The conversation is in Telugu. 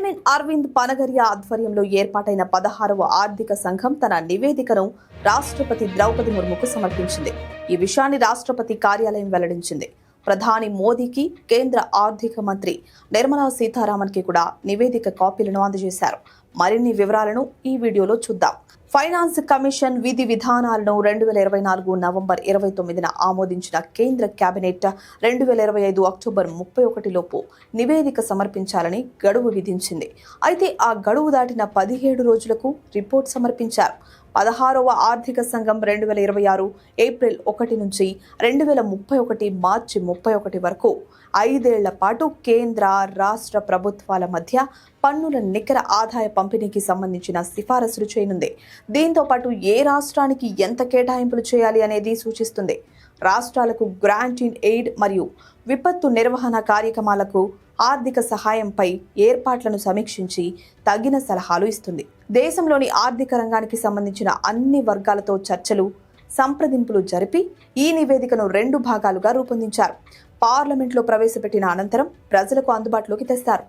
చైర్మన్ అరవింద్ పనగరియా ఆధ్వర్యంలో ఏర్పాటైన 16వ ఆర్థిక సంఘం తన నివేదికను రాష్ట్రపతి ద్రౌపది ముర్ముకు సమర్పించింది. ఈ విషయాన్ని రాష్ట్రపతి కార్యాలయం వెల్లడించింది. ప్రధాని మోదీకి కేంద్ర ఆర్థిక మంత్రి నిర్మలా సీతారామన్కి కూడా నివేదిక కాపీలను అందజేశారు. మరిన్ని వివరాలను ఈ వీడియోలో చూద్దాం. ఫైనాన్స్ కమిషన్ విధి విధానాలను 2024 నవంబర్ 29న ఆమోదించిన కేంద్ర కేబినెట్ 2025 అక్టోబర్ 31 లోపు నివేదిక సమర్పించాలని గడువు విధించింది. అయితే ఆ గడువు దాటిన 17 రోజులకు రిపోర్ట్ సమర్పించారు. 16వ ఆర్థిక సంఘం 2026 ఏప్రిల్ 1 నుంచి 2031 మార్చి 31 వరకు 5 ఏళ్ల పాటు కేంద్ర రాష్ట్ర ప్రభుత్వాల మధ్య పన్నుల నికర ఆదాయ పంపిణీకి సంబంధించిన సిఫారసులు చేయనుంది. దీంతో పాటు ఏ రాష్ట్రానికి ఎంత కేటాయింపులు చేయాలి అనేది సూచిస్తుంది. రాష్ట్రాలకు గ్రాంట్ ఇన్ ఎయిడ్ మరియు విపత్తు నిర్వహణ కార్యక్రమాలకు ఆర్థిక సహాయంపై ఏర్పాట్లను సమీక్షించి తగిన సలహాలు ఇస్తుంది. దేశంలోని ఆర్థిక రంగానికి సంబంధించిన అన్ని వర్గాలతో చర్చలు, సంప్రదింపులు జరిపి ఈ నివేదికను 2 భాగాలుగా రూపొందించారు. పార్లమెంట్లో ప్రవేశపెట్టిన అనంతరం ప్రజలకు అందుబాటులోకి తెస్తారు.